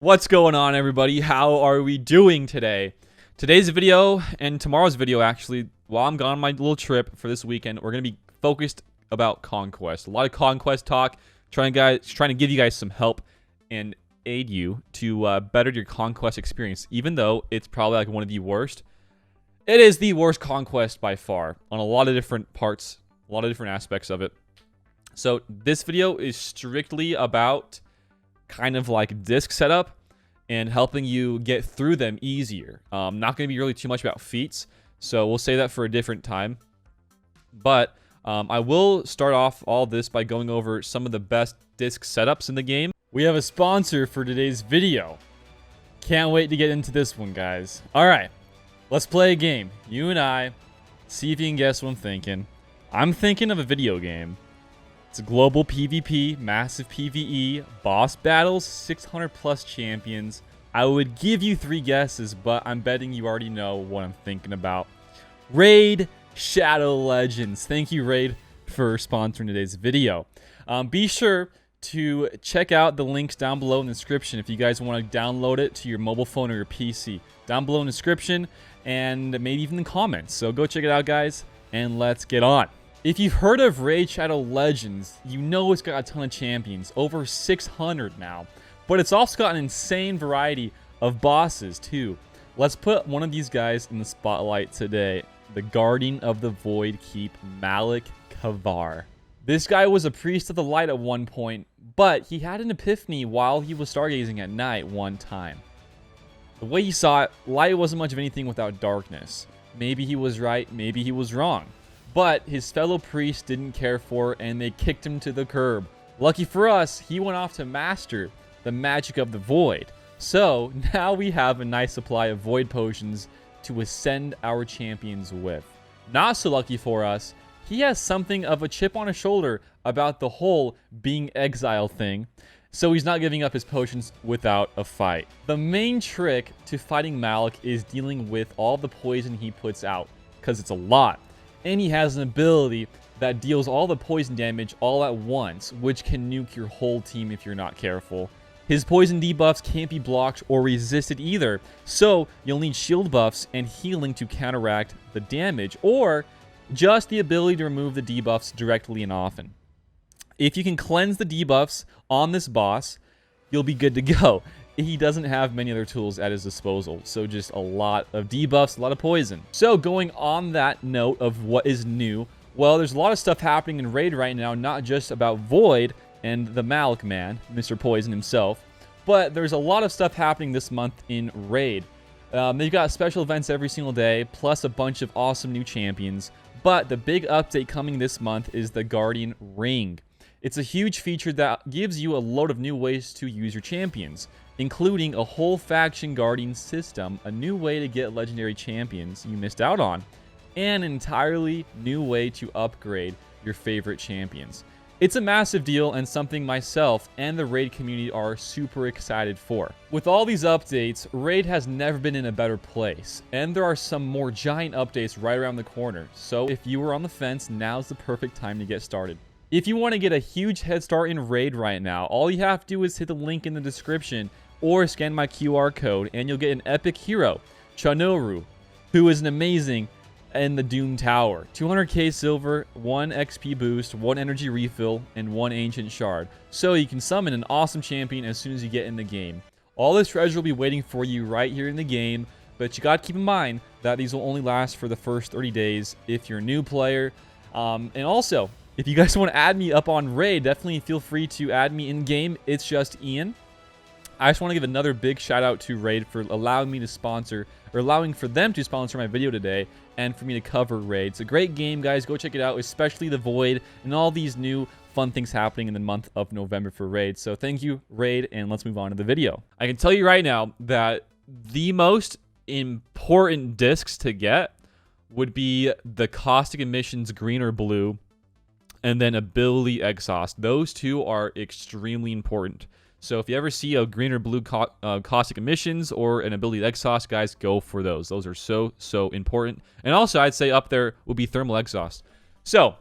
What's going on, everybody? How are we doing today? Today's video and tomorrow's video, actually, while I'm gone on my little trip for this weekend, we're going to be focused about Conquest. A lot of Conquest talk, trying to give you guys some help and aid you to better your Conquest experience, even though it's probably like one of the worst. It is the worst Conquest by far on a lot of different parts, a lot of different aspects of it. So this video is strictly about kind of like disc setup and helping you get through them easier. Not going to be really too much about feats, so we'll save that for a different time. But I will start off all this by going over some of the best disc setups in the game. We have a sponsor for today's video. Can't wait to get into this one, guys. All right, let's play a game. You and I, see if you can guess what I'm thinking. I'm thinking of a video game. It's a global PvP, massive PvE, boss battles, 600 plus champions. I would give you 3 guesses, but I'm betting you already know what I'm thinking about. Raid Shadow Legends. Thank you, Raid, for sponsoring today's video. Be sure to check out the links down below in the description if you guys want to download it to your mobile phone or your PC. Down below in the description and maybe even in the comments. So go check it out, guys, and let's get on. If you've heard of Raid Shadow Legends, you know it's got a ton of champions, over 600 now. But it's also got an insane variety of bosses too. Let's put one of these guys in the spotlight today. The Guardian of the Void Keep, Malik Kavar. This guy was a priest of the light at one point, but he had an epiphany while he was stargazing at night one time. The way he saw it, light wasn't much of anything without darkness. Maybe he was right, maybe he was wrong. But his fellow priests didn't care for it, and they kicked him to the curb. Lucky for us, he went off to master the magic of the void. So now we have a nice supply of void potions to ascend our champions with. Not so lucky for us, he has something of a chip on his shoulder about the whole being exiled thing. So he's not giving up his potions without a fight. The main trick to fighting Malik is dealing with all the poison he puts out, because it's a lot. And he has an ability that deals all the poison damage all at once, which can nuke your whole team if you're not careful. His poison debuffs can't be blocked or resisted either, so you'll need shield buffs and healing to counteract the damage, or just the ability to remove the debuffs directly and often. If you can cleanse the debuffs on this boss, you'll be good to go. He doesn't have many other tools at his disposal, so just a lot of debuffs, a lot of poison. So going on that note of what is new, well, there's a lot of stuff happening in Raid right now, not just about Void and the Malik man, Mr. Poison himself, but there's a lot of stuff happening this month in Raid. They've got special events every single day, plus a bunch of awesome new champions, but the big update coming this month is the Guardian Ring. It's a huge feature that gives you a load of new ways to use your champions, including a whole faction guardian system, a new way to get legendary champions you missed out on, and an entirely new way to upgrade your favorite champions. It's a massive deal and something myself and the Raid community are super excited for. With all these updates, Raid has never been in a better place, and there are some more giant updates right around the corner, so if you were on the fence, now's the perfect time to get started. If you want to get a huge head start in Raid right now, all you have to do is hit the link in the description or scan my QR code and you'll get an epic hero, Chanoru, who is an amazing in the Doom Tower. 200k silver, 1 XP boost, 1 energy refill, and 1 ancient shard. So you can summon an awesome champion as soon as you get in the game. All this treasure will be waiting for you right here in the game, but you got to keep in mind that these will only last for the first 30 days if you're a new player. And also, if you guys want to add me up on Raid, definitely feel free to add me in-game. It's just Ian. I just want to give another big shout out to Raid for allowing me to sponsor, or allowing for them to sponsor my video today, and for me to cover Raid. It's a great game, guys. Go check it out, especially the Void and all these new fun things happening in the month of November for Raid. So thank you, Raid, and let's move on to the video. I can tell you right now that the most important discs to get would be the Caustic Emissions green or blue, and then ability exhaust. Those two are extremely important. So if you ever see a green or blue caustic emissions or an ability exhaust, guys, go for those. Those are so important. And also, I'd say up there would be thermal exhaust. So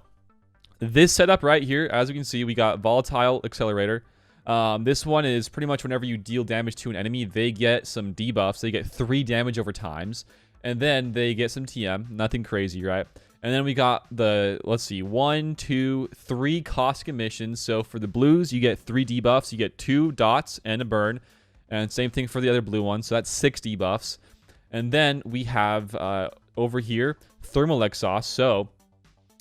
this setup right here, as we can see, we got volatile accelerator, This one is pretty much whenever you deal damage to an enemy, they get some debuffs. They get 3 damage over times. And then they get some TM. Nothing crazy, right? And then we got the, let's see, 1, 2, 3 caustic emissions. So for the blues, you get 3 debuffs. You get 2 dots and a burn. And same thing for the other blue one. So that's 6 debuffs. And then we have over here, thermal exhaust. So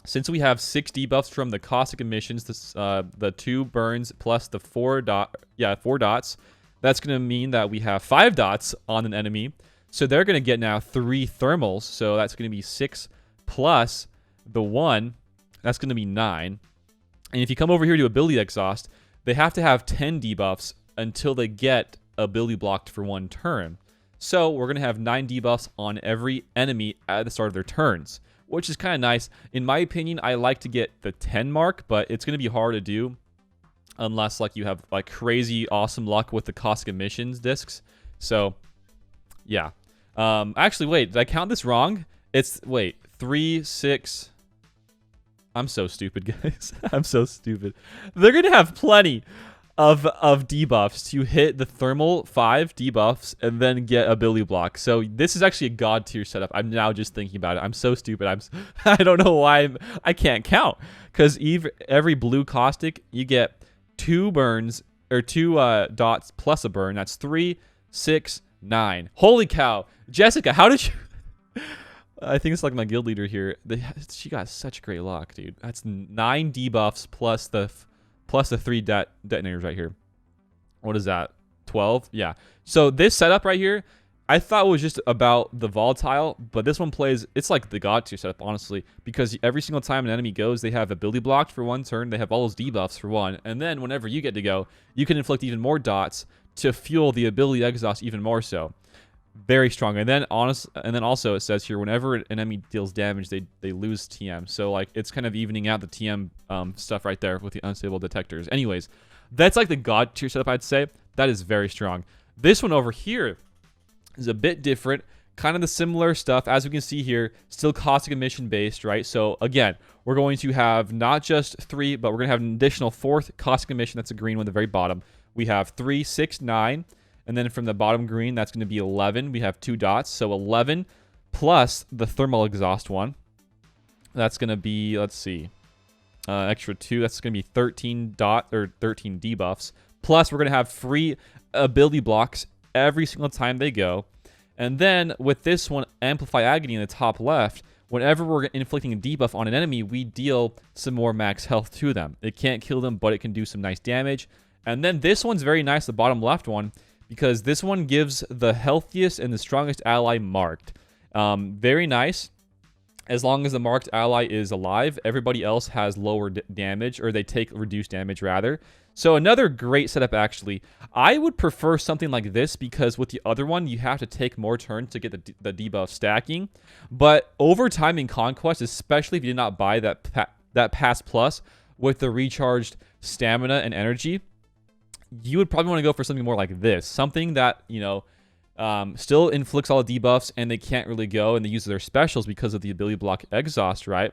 since we have 6 debuffs from the caustic emissions, the 2 burns plus the 4 dots, that's going to mean that we have 5 dots on an enemy. So they're going to get now 3 thermals. So that's going to be 6 plus the 1. That's going to be 9. And if you come over here to ability exhaust, they have to have 10 debuffs until they get ability blocked for 1 turn. So we're going to have 9 debuffs on every enemy at the start of their turns, which is kind of nice. In my opinion, I like to get the 10 mark, but it's going to be hard to do unless like you have like crazy awesome luck with the caustic emissions discs. So yeah. Actually, wait, did I count this wrong? It's, wait, 3, 6. I'm so stupid, guys. I'm so stupid. They're going to have plenty of debuffs to hit the thermal 5 debuffs and then get ability block. So this is actually a god tier setup. I'm now just thinking about it. I'm so stupid. I don't know why I can't count, because every blue caustic you get 2 burns or 2 dots plus a burn. That's 3, 6, 9. Holy cow, Jessica, how did you? I think it's like my guild leader here. She got such great luck, dude. That's 9 debuffs plus the 3 detonators right here. What is that? 12? Yeah. So this setup right here, I thought was just about the volatile, but this one plays, it's like the god tier setup, honestly, because every single time an enemy goes, they have ability blocked for 1 turn, they have all those debuffs for 1, and then whenever you get to go, you can inflict even more dots to fuel the ability exhaust even more so. Very strong. And then also it says here, whenever an enemy deals damage, they lose TM. So like it's kind of evening out the TM stuff right there with the unstable detectors. Anyways, that's like the god tier setup, I'd say. That is very strong. This one over here is a bit different. Kind of the similar stuff. As we can see here, still caustic emission based, right? So again, we're going to have not just 3, but we're going to have an additional 4th caustic emission. That's a green one at the very bottom. We have 3, 6, 9. And then from the bottom green, that's going to be 11. We have 2 dots. So 11 plus the thermal exhaust one. That's going to be, let's see, extra 2. That's going to be 13 debuffs. Plus, we're going to have free ability blocks every single time they go. And then with this one, Amplify Agony in the top left, whenever we're inflicting a debuff on an enemy, we deal some more max health to them. It can't kill them, but it can do some nice damage. And then this one's very nice, the bottom left one, because this one gives the healthiest and the strongest ally marked. Very nice. As long as the marked ally is alive, everybody else has lower damage, or they take reduced damage rather. So another great setup actually. I would prefer something like this because with the other one, you have to take more turns to get the debuff stacking. But over time in Conquest, especially if you did not buy that Pass Plus with the recharged stamina and energy, you would probably want to go for something more like this. Something that, you know, still inflicts all the debuffs and they can't really go and they use their specials because of the ability block exhaust, right?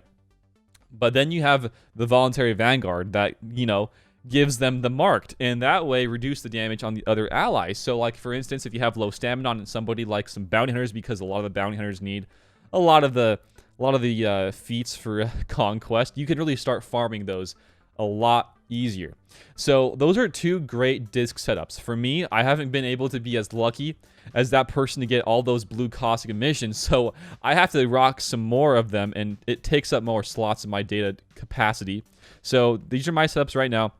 But then you have the voluntary vanguard that, you know, gives them the marked, and that way reduce the damage on the other allies. So like for instance, if you have low stamina on somebody, like some bounty hunters, because a lot of the bounty hunters need a lot of the feats for Conquest, you can really start farming those a lot easier. So those are 2 great disc setups. For me, I haven't been able to be as lucky as that person to get all those blue caustic emissions, so I have to rock some more of them, and it takes up more slots in my data capacity. So these are my setups right now.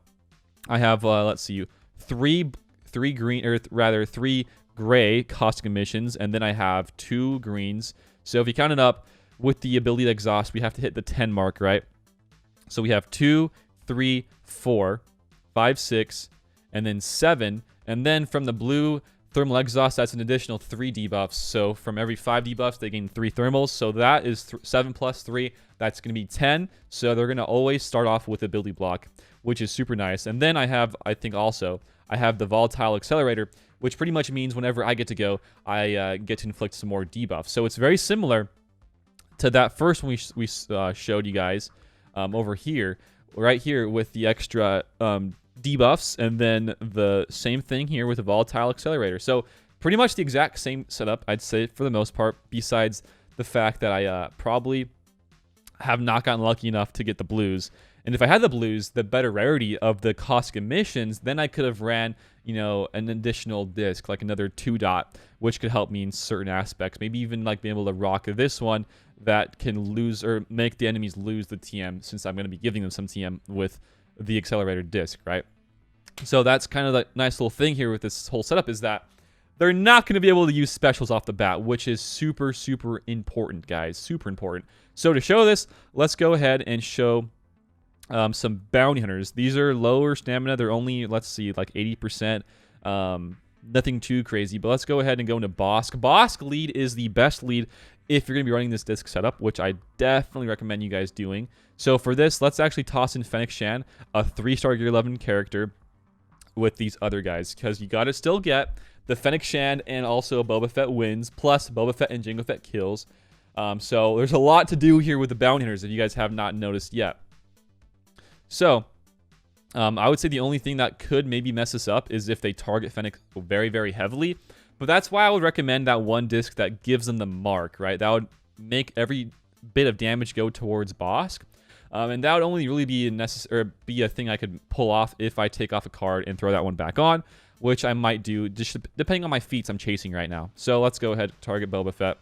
I have, let's see, 3 green, or rather 3 gray caustic emissions, and then I have 2 greens. So if you count it up with the ability exhaust, we have to hit the 10 mark, right? So we have 2, 3, 4, 5, 6, and then 7. And then from the blue thermal exhaust, that's an additional 3 debuffs. So from every 5 debuffs, they gain 3 thermals. So that is 7 plus 3. That's going to be 10. So they're going to always start off with ability block, which is super nice. And then I have, I think also, I have the volatile accelerator, which pretty much means whenever I get to go, I get to inflict some more debuffs. So it's very similar to that first one we showed you guys over here, right here with the extra debuffs, and then the same thing here with a volatile accelerator. So pretty much the exact same setup, I'd say, for the most part, besides the fact that I probably have not gotten lucky enough to get the blues. And if I had the blues, the better rarity of the caustic emissions, then I could have ran, you know, an additional disc, like another 2-dot, which could help me in certain aspects. Maybe even like being able to rock this one that can lose or make the enemies lose the TM, since I'm going to be giving them some TM with the accelerator disc, right? So that's kind of the nice little thing here with this whole setup, is that they're not going to be able to use specials off the bat, which is super, super important, guys. Super important. So to show this, let's go ahead and show some bounty hunters. These are lower stamina. They're only, let's see, like 80%. Nothing too crazy, but let's go ahead and go into Bosk. Bosk lead is the best lead if you're going to be running this disc setup, which I definitely recommend you guys doing. So for this, let's actually toss in Fennec Shan, a 3-star Gear 11 character, with these other guys, because you got to still get the Fennec Shan and also Boba Fett wins, plus Boba Fett and Jango Fett kills. So there's a lot to do here with the bounty hunters that you guys have not noticed yet. So I would say the only thing that could maybe mess us up is if they target Fennec very, very heavily. But that's why I would recommend that one disc that gives them the mark, right? That would make every bit of damage go towards Bosk. And that would only really be a thing I could pull off if I take off a card and throw that one back on, which I might do just depending on my feats I'm chasing right now. So let's go ahead and target Boba Fett.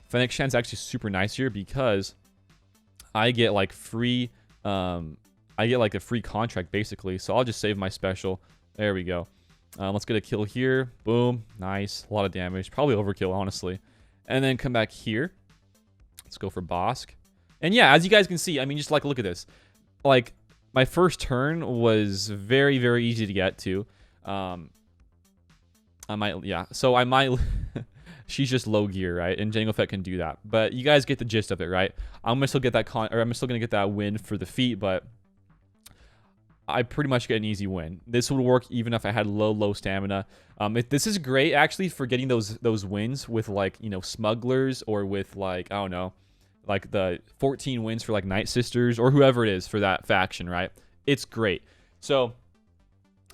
Fennec Shan's actually super nice here because I get like free, a free contract basically. So I'll just save my special. There we go. Let's get a kill here. Boom. Nice. A lot of damage. Probably overkill, honestly. And then come back here. Let's go for Bosk. And yeah, as you guys can see, I mean, just like look at this. Like my first turn was very, very easy to get to. So I might. She's just low gear, right? And Jango Fett can do that. But you guys get the gist of it, right? I'm gonna still get that I'm still gonna get that win for the feat, but I pretty much get an easy win. This would work even if I had low stamina. This is great actually for getting those wins with, like, you know, smugglers, or with, like, I don't know, like the 14 wins for like Night Sisters or whoever it is for that faction, right? It's great. So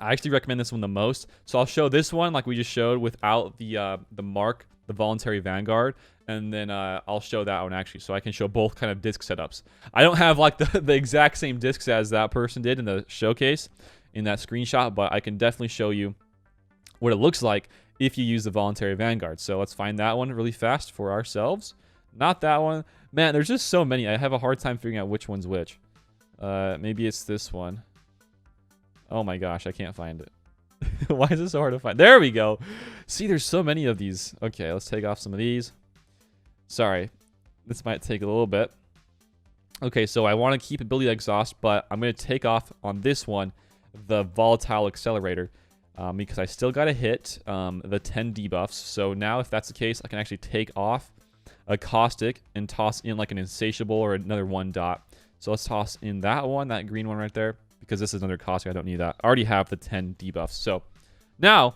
I actually recommend this one the most. So I'll show this one like we just showed without the mark, the voluntary Vanguard, and then I'll show that one actually, so I can show both kind of disc setups. I don't have like the exact same discs as that person did in the showcase in that screenshot, but I can definitely show you what it looks like if you use the voluntary Vanguard. So let's find that one really fast for ourselves. Not that one. Man, there's just so many. I have a hard time figuring out which one's which. Maybe it's this one. Oh my gosh, I can't find it. Why is it so hard to find? There we go. See, there's so many of these. Okay, let's take off some of these. Sorry, this might take a little bit. Okay, so I want to keep ability exhaust, but I'm going to take off on this one the volatile accelerator, because I still got to hit the 10 debuffs. So now if that's the case, I can actually take off a caustic and toss in like an insatiable or another 1-dot. So let's toss in that one, that green one right there, because this is another caustic. I don't need that. I already have the 10 debuffs. So now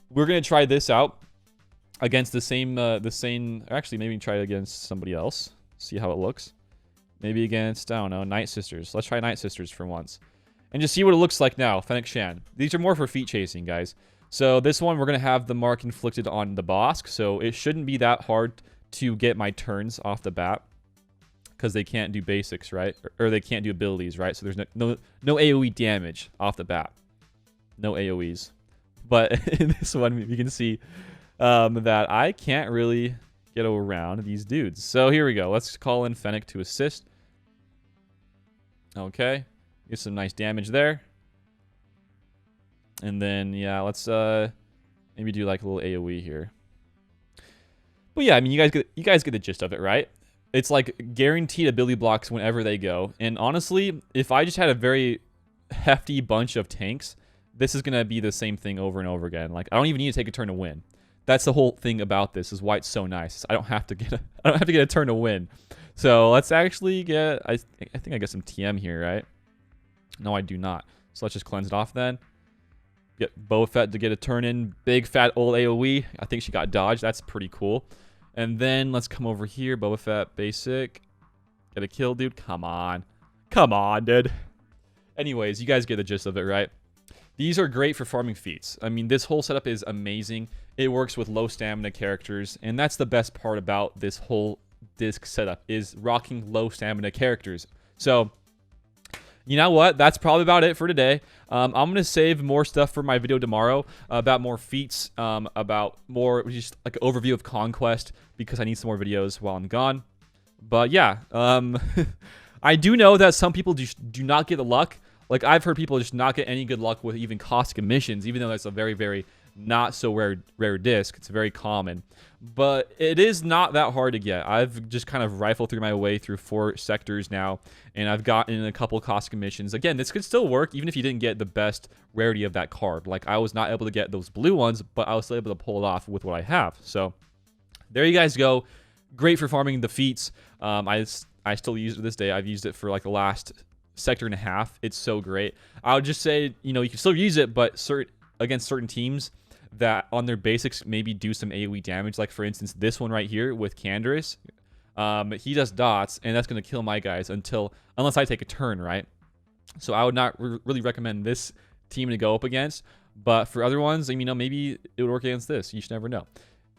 we're going to try this out against the same, actually maybe try it against somebody else. See how it looks. Maybe against, I don't know, Night Sisters. Let's try Night Sisters for once. And just see what it looks like now. Fennec Shan. These are more for feat chasing, guys. So this one, we're going to have the mark inflicted on the Bosk. So it shouldn't be that hard to get my turns off the bat, because they can't do basics, right? Or they can't do abilities, right? So there's no AoE damage off the bat. No AoEs. But in this one, you can see that I can't really get around these dudes. So here we go. Let's call in Fennec to assist. Okay. Get some nice damage there. And then, yeah, let's maybe do like a little AoE here. But yeah, I mean, you guys get the gist of it, right? It's like guaranteed ability blocks whenever they go. And honestly, if I just had a very hefty bunch of tanks, this is going to be the same thing over and over again. Like, I don't even need to take a turn to win. That's the whole thing about this, is why it's so nice. I don't have to get a turn to win. So let's actually get, I think I get some TM here, right? No, I do not. So let's just cleanse it off then. Get Boba Fett to get a turn in. Big fat old AoE. I think she got dodged. That's pretty cool. And then let's come over here. Boba Fett basic. Get a kill, dude. Come on. Come on, dude. Anyways, you guys get the gist of it, right? These are great for farming feats. I mean, this whole setup is amazing. It works with low stamina characters, and that's the best part about this whole disc setup, is rocking low stamina characters. So, you know what? That's probably about it for today. I'm going to save more stuff for my video tomorrow about more feats, about more just like an overview of Conquest, because I need some more videos while I'm gone. But yeah, I do know that some people just do not get the luck. Like, I've heard people just not get any good luck with even caustic emissions, even though that's a very, very not so rare disc. It's very common. But it is not that hard to get. I've just kind of rifled through my way through 4 sectors now, and I've gotten a couple caustic emissions. Again, this could still work even if you didn't get the best rarity of that card. Like, I was not able to get those blue ones, but I was still able to pull it off with what I have. So there you guys go. Great for farming the feats. I still use it to this day. I've used it for like the last sector and a half. It's so great. I would just say, you know, you can still use it, but against certain teams that on their basics maybe do some AoE damage. Like, for instance, this one right here with Canderous. He does dots, and that's going to kill my guys unless I take a turn, right? So I would not really recommend this team to go up against. But for other ones, you know, maybe it would work against this. You should never know.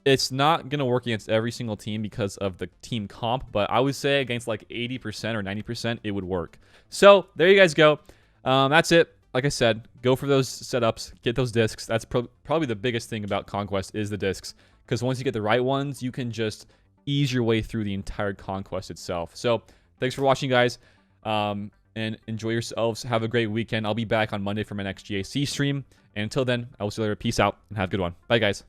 It's not going to work against every single team because of the team comp, but I would say against like 80% or 90%, it would work. So there you guys go. That's it. Like I said, go for those setups, get those discs. That's probably the biggest thing about Conquest is the discs, because once you get the right ones, you can just ease your way through the entire Conquest itself. So thanks for watching, guys, and enjoy yourselves. Have a great weekend. I'll be back on Monday for my next GAC stream. And until then, I will see you later. Peace out and have a good one. Bye, guys.